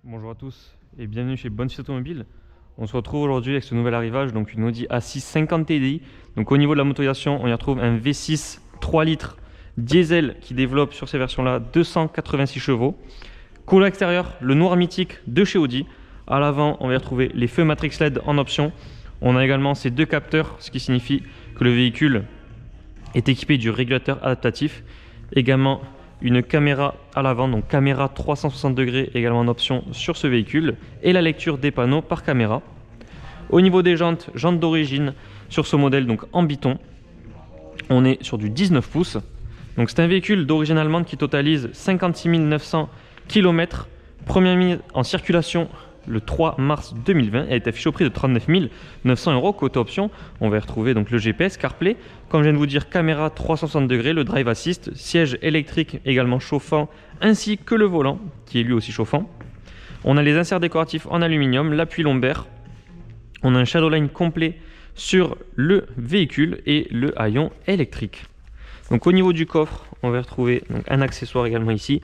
Bonjour à tous et bienvenue chez Bonne Suite Automobile. On se retrouve aujourd'hui avec ce nouvel arrivage, donc une Audi A6 50 TDI. Donc au niveau de la motorisation, on y retrouve un V6 3 litres diesel qui développe sur ces versions-là 286 chevaux. Couleur extérieure, le noir mythique de chez Audi. À l'avant, on va y retrouver les feux Matrix LED en option. On a également ces deux capteurs, ce qui signifie que le véhicule est équipé du régulateur adaptatif. Également une caméra à l'avant, donc caméra 360 degrés également en option sur ce véhicule, et la lecture des panneaux par caméra. Au niveau des jantes, jantes d'origine sur ce modèle, donc en Biton, on est sur du 19 pouces. Donc c'est un véhicule d'origine allemande qui totalise 56 900 km, première mise en circulation le 3 mars 2020. Elle est affichée au prix de 39 900 €. Côté option, on va y retrouver donc le GPS, CarPlay, comme je viens de vous dire, caméra 360 degrés, le Drive Assist, siège électrique également chauffant, ainsi que le volant qui est lui aussi chauffant. On a les inserts décoratifs en aluminium, l'appui lombaire. On a un Shadowline complet sur le véhicule et le haillon électrique. Donc au niveau du coffre, on va retrouver donc un accessoire également ici.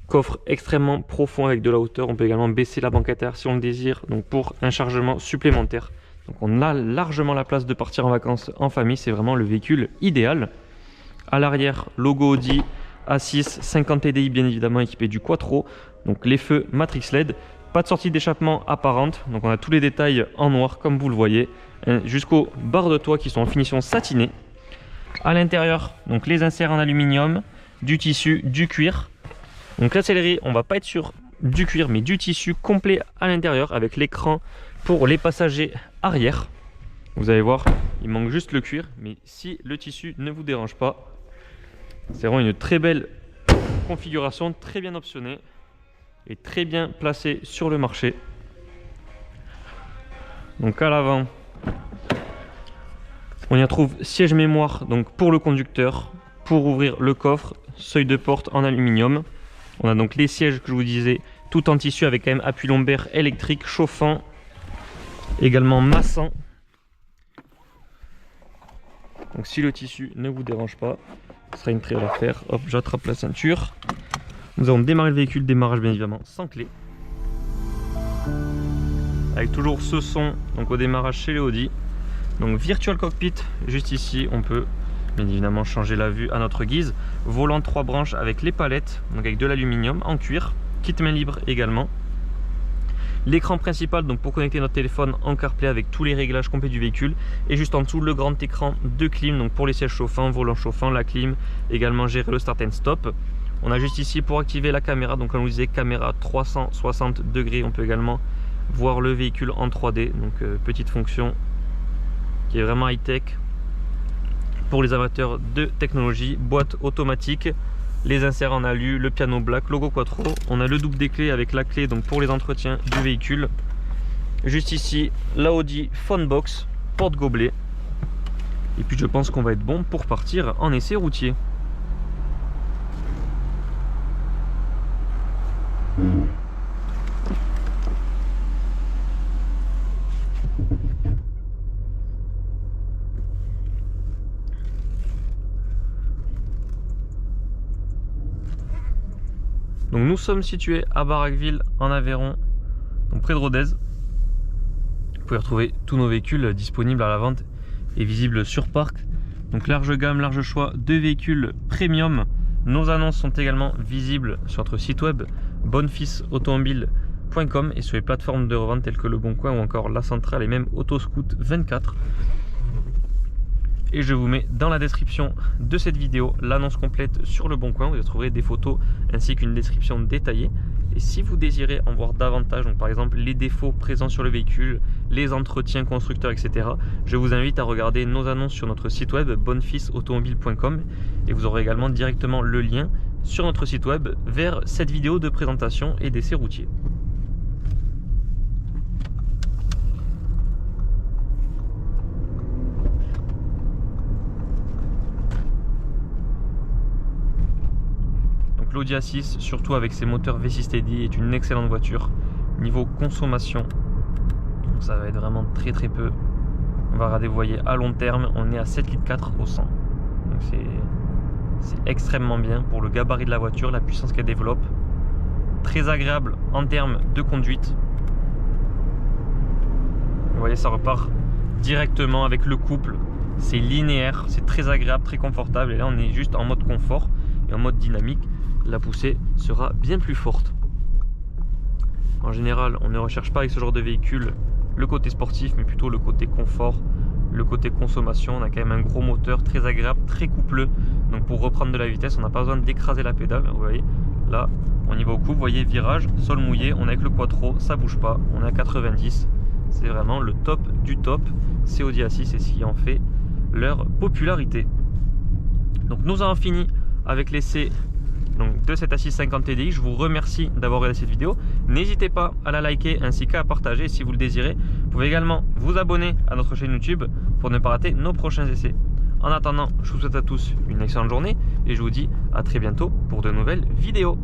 Coffre extrêmement profond avec de la hauteur. On peut également baisser la banquette arrière si on le désire, donc pour un chargement supplémentaire. Donc on a largement la place de partir en vacances en famille. C'est vraiment le véhicule idéal. À l'arrière, logo Audi A6 50 TDI bien évidemment équipé du Quattro. Donc les feux Matrix LED. Pas de sortie d'échappement apparente. Donc on a tous les détails en noir comme vous le voyez, jusqu'aux barres de toit qui sont en finition satinée. À l'intérieur, donc les inserts en aluminium, du tissu, du cuir. Donc la sellerie, on va pas être sur du cuir mais du tissu complet à l'intérieur avec l'écran pour les passagers arrière. Vous allez voir, il manque juste le cuir, mais si le tissu ne vous dérange pas, c'est vraiment une très belle configuration, très bien optionnée et très bien placée sur le marché. Donc à l'avant, on y retrouve siège mémoire donc pour le conducteur, pour ouvrir le coffre, seuil de porte en aluminium. On a donc les sièges que je vous disais, tout en tissu avec quand même appui lombaire électrique, chauffant, également massant. Donc si le tissu ne vous dérange pas, ce sera une très belle affaire. Hop, j'attrape la ceinture. Nous allons démarrer le véhicule, démarrage bien évidemment sans clé. Avec toujours ce son donc au démarrage chez les Audi. Donc Virtual Cockpit, juste ici, on peut bien évidemment changer la vue à notre guise. Volant 3 branches avec les palettes, donc avec de l'aluminium en cuir, kit main libre également. L'écran principal donc pour connecter notre téléphone en CarPlay avec tous les réglages complets du véhicule. Et juste en dessous le grand écran de clim, donc pour les sièges chauffants, volant chauffant, la clim, également gérer le start and stop. On a juste ici pour activer la caméra, donc comme je vous disais, caméra 360 degrés. On peut également voir le véhicule en 3D, donc petite fonction qui est vraiment high-tech. Pour les amateurs de technologie, boîte automatique, les inserts en alu, le piano black, logo Quattro. On a le double des clés avec la clé donc pour les entretiens du véhicule. Juste ici, la Audi Phonebox, porte-gobelet. Et puis je pense qu'on va être bon pour partir en essai routier. Donc nous sommes situés à Barraqueville en Aveyron, donc près de Rodez. Vous pouvez retrouver tous nos véhicules disponibles à la vente et visibles sur parc. Donc large gamme, large choix de véhicules premium. Nos annonces sont également visibles sur notre site web bonnefisautomobile.com et sur les plateformes de revente telles que Le Bon Coin ou encore La Centrale et même Autoscout 24. Et je vous mets dans la description de cette vidéo l'annonce complète sur Le Bon Coin. Vous y trouverez des photos ainsi qu'une description détaillée. Et si vous désirez en voir davantage, donc par exemple les défauts présents sur le véhicule, les entretiens constructeurs, etc., je vous invite à regarder nos annonces sur notre site web bonnefisautomobile.com et vous aurez également directement le lien sur notre site web vers cette vidéo de présentation et d'essai routier. L'Audi A6, surtout avec ses moteurs V6 TDI, est une excellente voiture. Niveau consommation, ça va être vraiment très peu. On va regarder, vous voyez, à long terme, on est à 7,4 litres au 100. Donc c'est extrêmement bien pour le gabarit de la voiture, la puissance qu'elle développe. très agréable en termes de conduite. Vous voyez, ça repart directement avec le couple. C'est linéaire, c'est très agréable, très confortable. Et là, on est juste en mode confort et en mode dynamique. La poussée sera bien plus forte. En général, on ne recherche pas avec ce genre de véhicule le côté sportif, mais plutôt le côté confort, le côté consommation. On a quand même un gros moteur très agréable, très coupleux. Donc pour reprendre de la vitesse, on n'a pas besoin d'écraser la pédale. Vous voyez, là, on y va au couple. Vous voyez, virage, sol mouillé, on est avec le quattro, ça bouge pas. On est à 90. C'est vraiment le top du top. C'est Audi A6 et ce qui en fait leur popularité. Donc nous avons fini avec l'essai de cette A6 50 TDI. Je vous remercie d'avoir regardé cette vidéo. N'hésitez pas à la liker ainsi qu'à la partager si vous le désirez. Vous pouvez également vous abonner à notre chaîne YouTube pour ne pas rater nos prochains essais. En attendant, je vous souhaite à tous une excellente journée et je vous dis à très bientôt pour de nouvelles vidéos.